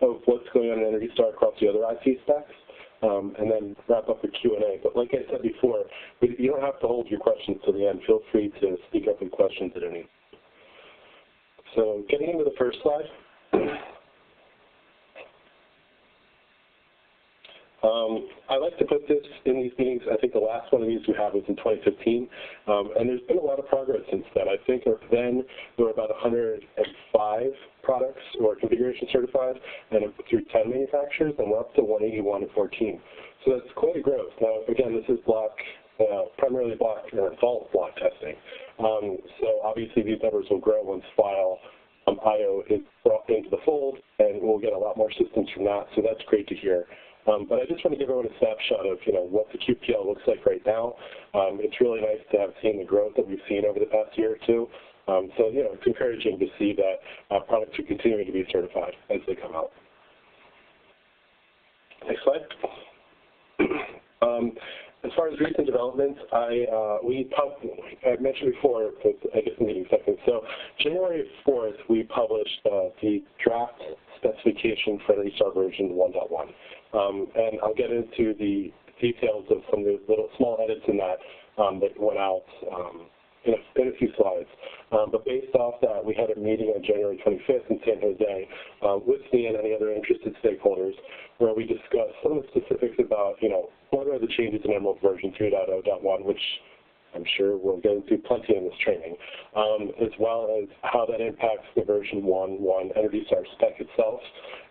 of what's going on in Energy Star across the other IT stacks, and then wrap up the Q&A. But like I said before, you don't have to hold your questions to the end. Feel free to speak up with questions at any. So getting into the first slide. I like to put this in these meetings. I think the last one of these we had was in 2015, and there's been a lot of progress since then. I think then there were about 105 products or configuration certified, and through 10 manufacturers, and we're up to 181 and 14. So that's quite a growth. Now, again, this is primarily fault block testing. So obviously these numbers will grow once file IO is brought into the fold, and we'll get a lot more systems from that. So that's great to hear. But I just want to give everyone a snapshot of what the QPL looks like right now. It's really nice to have seen the growth that we've seen over the past year or two. So it's encouraging to see that products are continuing to be certified as they come out. Next slide. As far as recent developments, I mentioned before, but I guess in meeting seconds. So January 4th, we published the draft specification for Energy Star version 1.1. And I'll get into the details of some of the little small edits in that that went out in a few slides. But based off that, we had a meeting on January 25th in San Jose with SNIA and any other interested stakeholders where we discussed some of the specifics about, what are the changes in Emerald version 3.0.1, which I'm sure we'll go into plenty in this training, as well as how that impacts the version 1.1 Energy Star spec itself.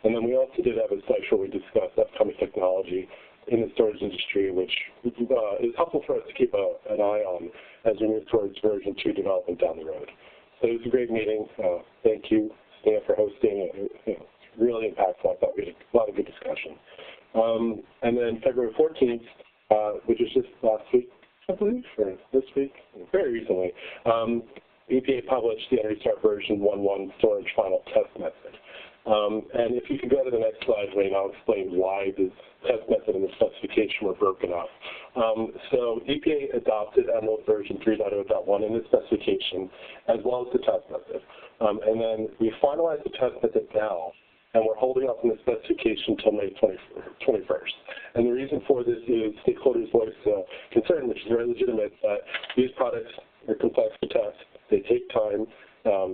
And then we also did have a section where we discussed upcoming technology in the storage industry, which is helpful for us to keep an eye on as we move towards version 2 development down the road. So it was a great meeting. Thank you, Stan, for hosting it. Really impactful. I thought we had a lot of good discussion. And then February 14th, which was just last week, I believe, or this week, very recently, EPA published the Energy Star version 1.1 storage final test method. And if you can go to the next slide, Wayne, I'll explain why the test method and the specification were broken up. So EPA adopted Emerald version 3.0.1 in the specification, as well as the test method. And then we finalized the test method now, and we're holding up in the specification until May 21st. And the reason for this is stakeholders voiced concern, which is very legitimate, that these products are complex to test. They take time.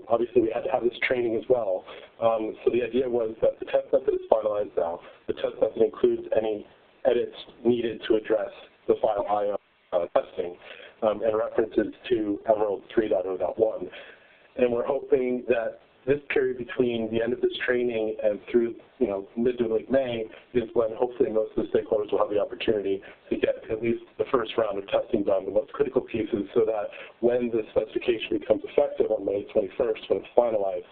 Obviously, we had to have this training as well. So the idea was that the test method is finalized now. The test method includes any edits needed to address the file IO testing and references to Emerald 3.0.1. And we're hoping that this period between the end of this training and through, mid to late May is when hopefully most of the stakeholders will have the opportunity to get at least the first round of testing done, the most critical pieces, so that when the specification becomes effective on May 21st, when it's finalized,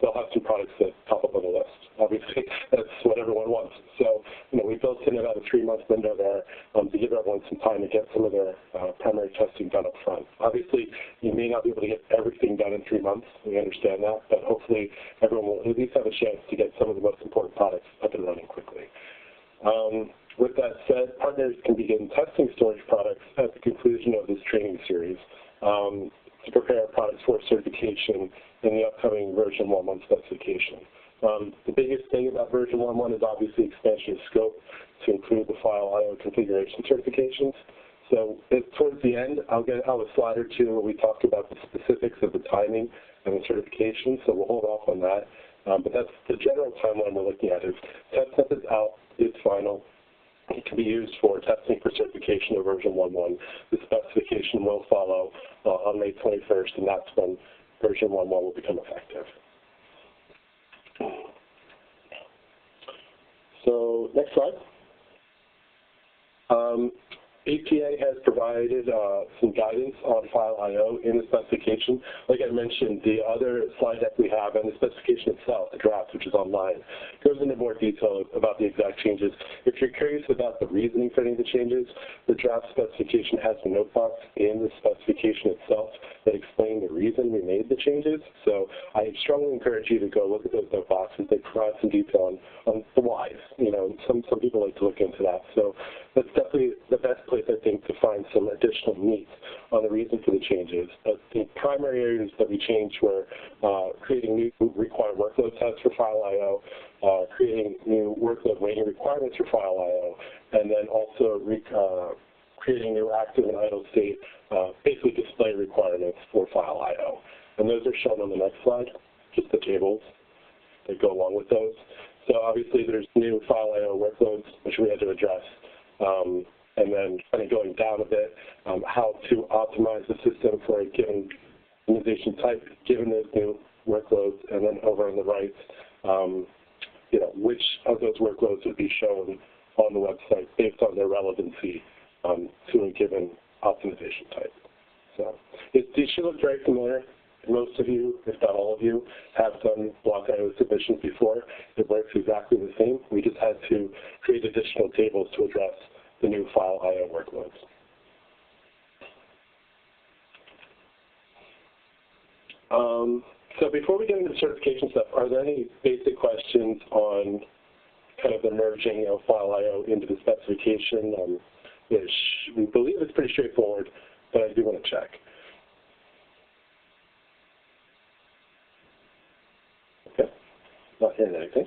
they'll have some products that pop up on the list. Obviously, that's what everyone wants. So, we built in about a 3-month window there to give everyone some time to get some of their primary testing done up front. Obviously, you may not be able to get everything done in 3 months. We understand that, but hopefully everyone will at least have a chance to get some of the most important products up and running quickly. With that said, partners can begin testing storage products at the conclusion of this training series to prepare products for certification in the upcoming version 1.1 specification. The biggest thing about version 1.1 is obviously expansion of scope to include the file IO configuration certifications. So towards the end, I'll get out a slide or two where we talk about the specifics of the timing and the certification, so we'll hold off on that. But that's the general timeline we're looking at. Is test method's out, it's final. It can be used for testing for certification of version 1.1. The specification will follow on May 21st, and that's when version 1.1 will become effective. So next slide. EPA has provided some guidance on file I/O in the specification. Like I mentioned, the other slide deck we have and the specification itself, the draft, which is online, goes into more detail about the exact changes. If you're curious about the reasoning for any of the changes, the draft specification has a note box in the specification itself that explain the reason we made the changes. So I strongly encourage you to go look at those note boxes. They provide some detail on the whys. You know, some people like to look into that. So that's definitely the best place, I think, to find some additional meat on the reason for the changes. The primary areas that we changed were creating new required workload sets for file I/O, creating new workload rating requirements for file I/O, and then also creating new active and idle state, basically display requirements for file I/O. And those are shown on the next slide, just the tables that go along with those. So obviously there's new file I/O workloads, which we had to address. And then kind of going down a bit, how to optimize the system for a given organization type, given those new workloads, and then over on the right, which of those workloads would be shown on the website based on their relevancy to a given optimization type. So these should look very familiar. Most of you, if not all of you, have done block I/O submissions before. It works exactly the same. We just had to create additional tables to address the new file I/O workloads. So before we get into the certification stuff, are there any basic questions on kind of the merging of file I/O into the specification? We believe it's pretty straightforward, but I do want to check. Okay, not hearing anything.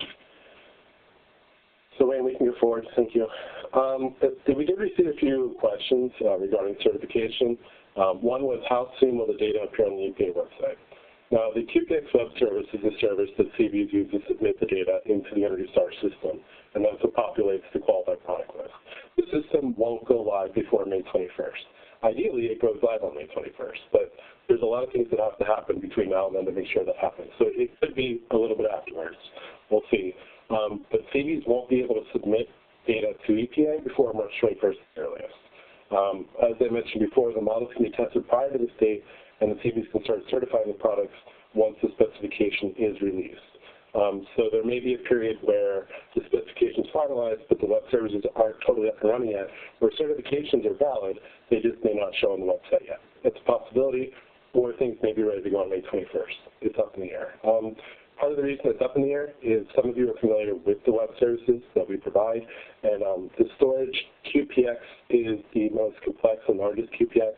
So Wayne, we can go forward. Thank you. We did receive a few questions regarding certification. One was, how soon will the data appear on the EPA website? Now, the QPX web service is a service that CVs use to submit the data into the Energy Star system, and that's what populates the qualified product list. The system won't go live before May 21st. Ideally, it goes live on May 21st, but there's a lot of things that have to happen between now and then to make sure that happens. So it could be a little bit afterwards. We'll see. But CVs won't be able to submit data to EPA before March 21st at the earliest. As I mentioned before, the models can be tested prior to this date, and the CVs can start certifying the products once the specification is released. So there may be a period where the specification is finalized, but the web services aren't totally up and running yet, where certifications are valid, they just may not show on the website yet. It's a possibility, or things may be ready to go on May 21st. It's up in the air. Part of the reason it's up in the air is some of you are familiar with the web services that we provide, and the storage QPX is the most complex and largest QPX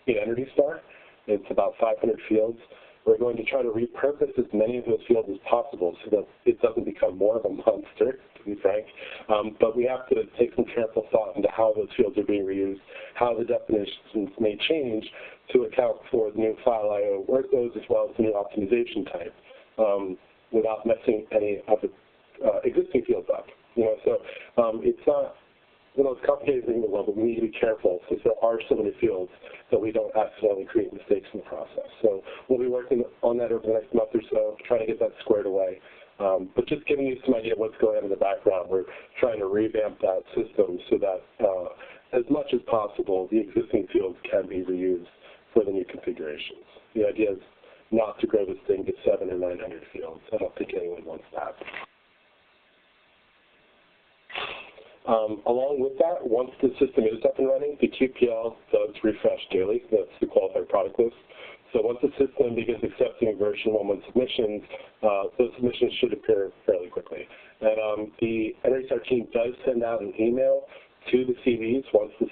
in Energy Star. It's about 500 fields. We're going to try to repurpose as many of those fields as possible so that it doesn't become more of a monster, to be frank. But we have to take some careful thought into how those fields are being reused, how the definitions may change to account for the new file I/O workloads as well as the new optimization type, without messing any of the existing fields up. So it's not the most complicated thing in the world, but we need to be careful since there are so many fields that we don't accidentally create mistakes in the process. So we'll be working on that over the next month or so, trying to get that squared away. But just giving you some idea of what's going on in the background, we're trying to revamp that system so that as much as possible, the existing fields can be reused for the new configurations. The idea is not to grow this thing to 700 or 900 fields. I don't think anyone wants that. Along with that, once the system is up and running, the QPL does refresh daily. That's the qualified product list. So once the system begins accepting version 1.1 submissions, those submissions should appear fairly quickly. And the Energy Star team does send out an email to the CVs once the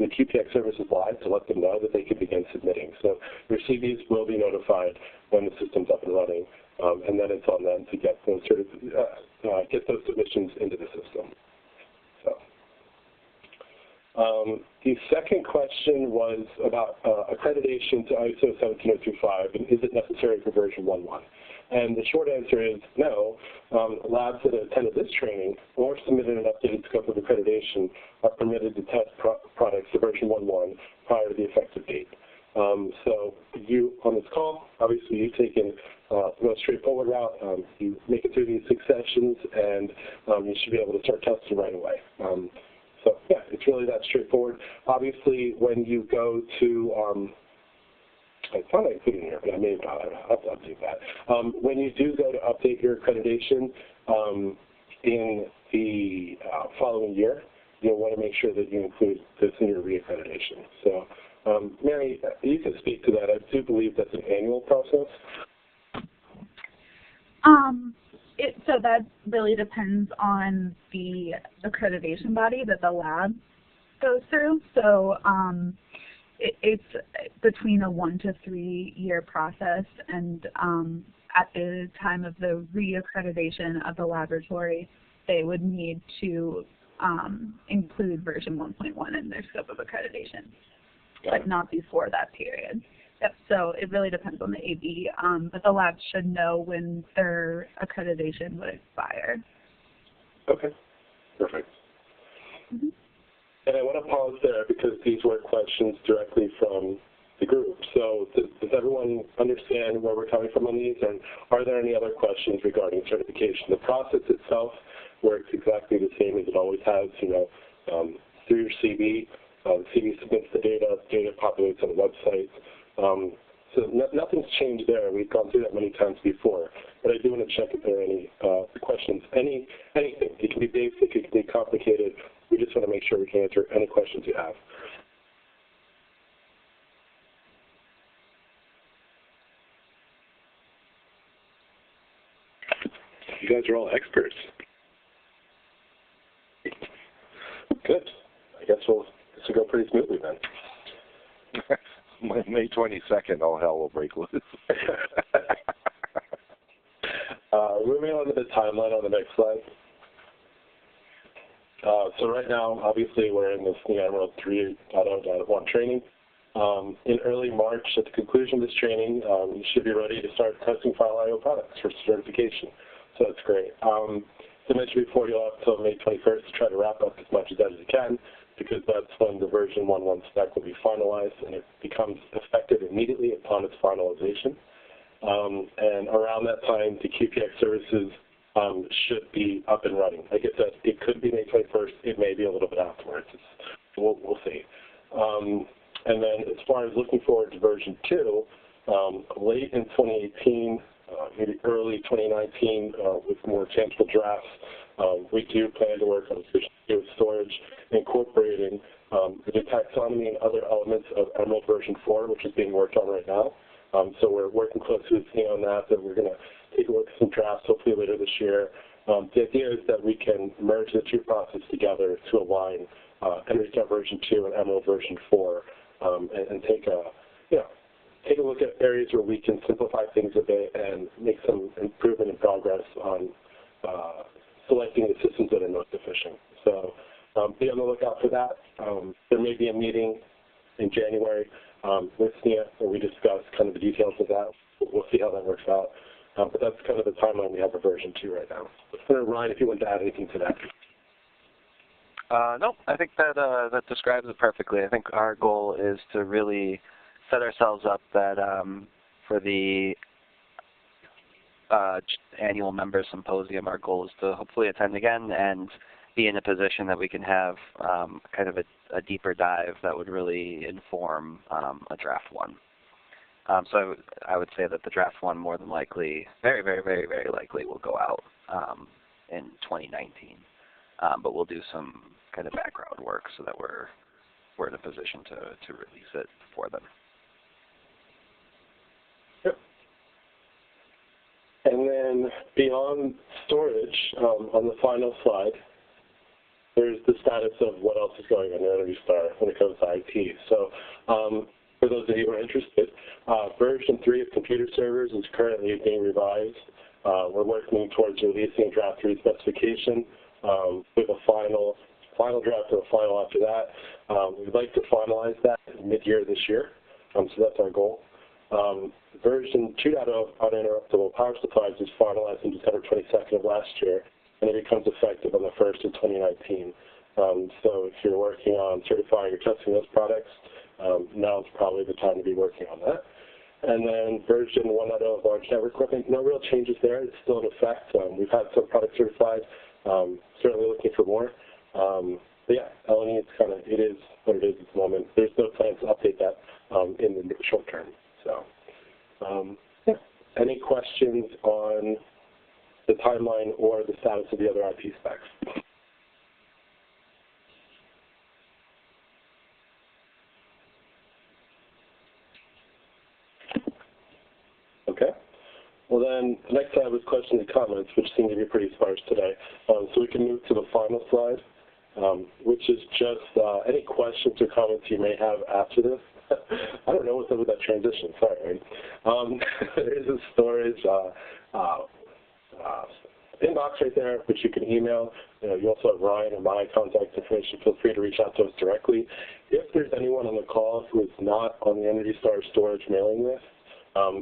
QPX service is live to let them know that they can begin submitting. So your CVs will be notified when the system's up and running, and then it's on them to get those submissions into the system. The second question was about accreditation to ISO 17025, and is it necessary for version 1.1? And the short answer is no. Labs that attended this training or submitted an updated scope of accreditation are permitted to test products to version 1.1 prior to the effective date. So you, on this call, obviously you've taken the most straightforward route. You make it through these 6 sessions, and you should be able to start testing right away. So, yeah, it's really that straightforward. Obviously, when you go to, I thought I put it in here, but I may have not. I'll have to update that. When you do go to update your accreditation in the following year, you'll want to make sure that you include this in your reaccreditation. So, Mary, you can speak to that. I do believe that's an annual process. So that really depends on the accreditation body that the lab goes through. So it's between a 1 to 3 year process, and at the time of the reaccreditation of the laboratory, they would need to include version 1.1 in their scope of accreditation, but not before that period. Yep, so it really depends on the AB, but the lab should know when their accreditation would expire. Okay, perfect. Mm-hmm. And I want to pause there because these were questions directly from the group. So does everyone understand where we're coming from on these? And are there any other questions regarding certification? The process itself works exactly the same as it always has, through your CV. The CV submits the data populates on the website. So nothing's changed there. We've gone through that many times before. But I do want to check if there are any questions. Anything. It can be basic, it can be complicated. We just want to make sure we can answer any questions you have. You guys are all experts. Good. I guess this will go pretty smoothly then. May 22nd, all hell will break loose. Moving on to the timeline on the next slide. So right now, obviously, we're in the SNIA Emerald 3.0.1 training. In early March, at the conclusion of this training, you should be ready to start testing File I/O products for certification. So that's great. As I mentioned before, you'll have until May 21st to try to wrap up as much of that as you can, because that's when the version 1.1 spec will be finalized, and it becomes effective immediately upon its finalization. And around that time, the QPX services should be up and running. Like I said, it could be May 21st. It may be a little bit afterwards. We'll see. And then as far as looking forward to version 2, late in 2018, maybe early 2019, with more tangible drafts, we do plan to work on version 2 of storage, incorporating the new taxonomy and other elements of Emerald version 4, which is being worked on right now. So we're working closely with SNIA on that, and we're going to take a look at some drafts hopefully later this year. The idea is that we can merge the two processes together to align EnergyStar version 2 and Emerald version 4, and take a look at areas where we can simplify things a bit and make some improvement and progress on selecting the systems that are most efficient. So be on the lookout for that. There may be a meeting in January with SNIA where we discuss kind of the details of that. We'll see how that works out. But that's kind of the timeline we have for version 2 right now. Ryan, if you want to add anything to that. No, I think that describes it perfectly. I think our goal is to really set ourselves up that for the annual member symposium, our goal is to hopefully attend again and be in a position that we can have kind of a deeper dive that would really inform a draft 1. So I would say that the draft 1 more than likely, very, very, very, very likely will go out in 2019. But we'll do some kind of background work so that we're in a position to release it before then. Yep. And then beyond storage, on the final slide, there's the status of what else is going on in EnergyStar when it comes to IT. So for those of you who are interested, version 3 of computer servers is currently being revised. We're working towards releasing draft 3 specification with a final draft or a final after that. We'd like to finalize that mid-year this year, so that's our goal. Version 2.0 uninterruptible power supplies was finalized on December 22nd of last year, and it becomes effective on the 1st of 2019. So if you're working on certifying or testing those products, now is probably the time to be working on that. And then version 1.0 of large network equipment, no real changes there. It's still in effect. We've had some products certified, certainly looking for more. But yeah, LNE, it is what it is at the moment. There's no plans to update that in the short term. So, yeah. Any questions on the timeline or the status of the other IP specs? Okay. Well then, the next slide was questions and comments, which seem to be pretty sparse today. So we can move to the final slide, which is just any questions or comments you may have after this. I don't know what's up with that transition, sorry. There's a storage inbox right there, which you can email. You also have Ryan and my contact information. Feel free to reach out to us directly. If there's anyone on the call who is not on the Energy Star storage mailing list,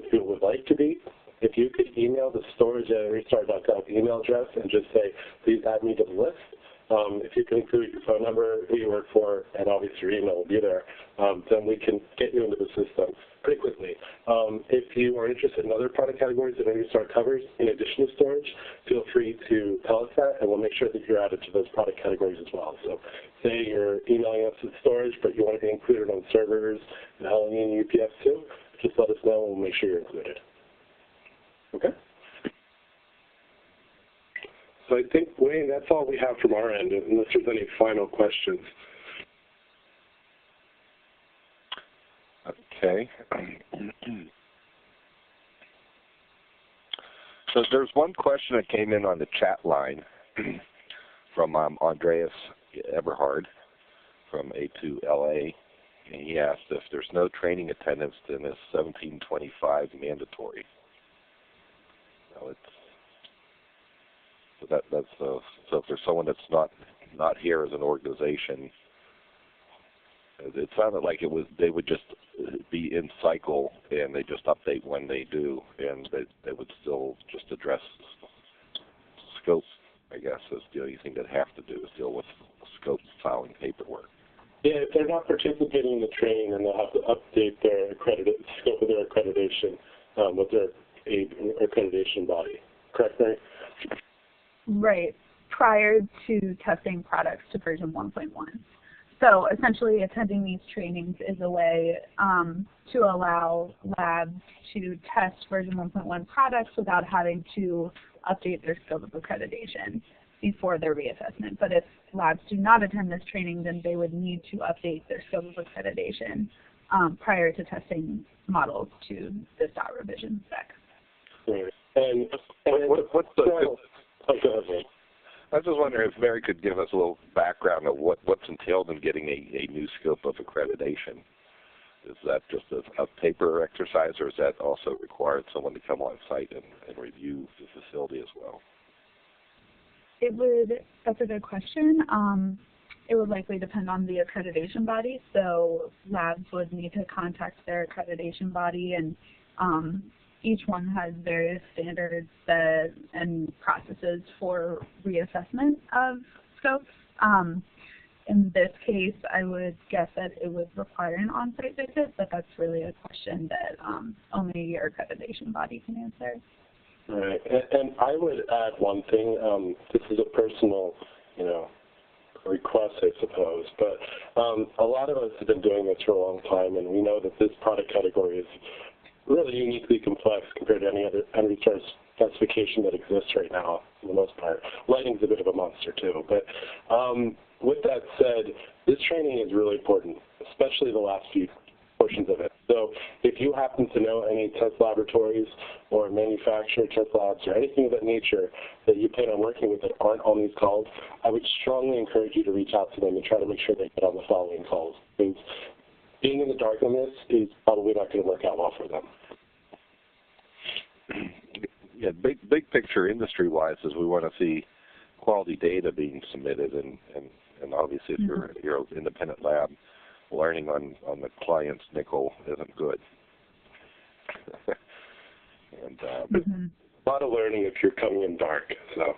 who would like to be, if you could email the storage@energystar.gov email address and just say, please add me to the list. If you can include your phone number, who you work for, and obviously your email will be there, then we can get you into the system pretty quickly. If you are interested in other product categories that Energy Star covers, in addition to storage, feel free to tell us that, and we'll make sure that you're added to those product categories as well. So say you're emailing us with storage, but you want to be included on servers, and LNE and UPS too, just let us know, and we'll make sure you're included. Okay? So I think, Wayne, that's all we have from our end, unless there's any final questions. Okay. So there's one question that came in on the chat line from Andreas Eberhard from A2LA. And he asked if there's no training attendance, then is 1725 mandatory? No, so if there's someone that's not here as an organization, it sounded like they would just be in cycle and they just update when they do, and they would still just address scope, I guess, is the only thing they'd have to do is deal with scope filing paperwork. Yeah, if they're not participating in the training, then they'll have to update their scope of their accreditation with their accreditation body. Correct, Mary? Right, prior to testing products to version 1.1. So essentially attending these trainings is a way to allow labs to test version 1.1 products without having to update their scope of accreditation before their reassessment. But if labs do not attend this training, then they would need to update their scope of accreditation prior to testing models to the STOT revision spec. Right. And what's the... I was just wondering if Mary could give us a little background of what's entailed in getting a new scope of accreditation. Is that just a paper exercise, or is that also required someone to come on site and review the facility as well? That's a good question. It would likely depend on the accreditation body. So labs would need to contact their accreditation body, and each one has various standards and processes for reassessment of scopes. In this case, I would guess that it would require an on-site visit, but that's really a question that only your accreditation body can answer. Right, and I would add one thing. This is a personal, request, I suppose, but a lot of us have been doing this for a long time, and we know that this product category is really uniquely complex compared to any other Energy Star specification that exists right now, for the most part. Lighting's a bit of a monster, too. But with that said, this training is really important, especially the last few portions of it. So if you happen to know any test laboratories or manufacturer test labs or anything of that nature that you plan on working with that aren't on these calls, I would strongly encourage you to reach out to them and try to make sure they get on the following calls. Because being in the dark on this is probably not going to work out well for them. Yeah, big picture industry-wise is we want to see quality data being submitted, and obviously if you're an independent lab, learning on the client's nickel isn't good. And a lot of learning if you're coming in dark. So.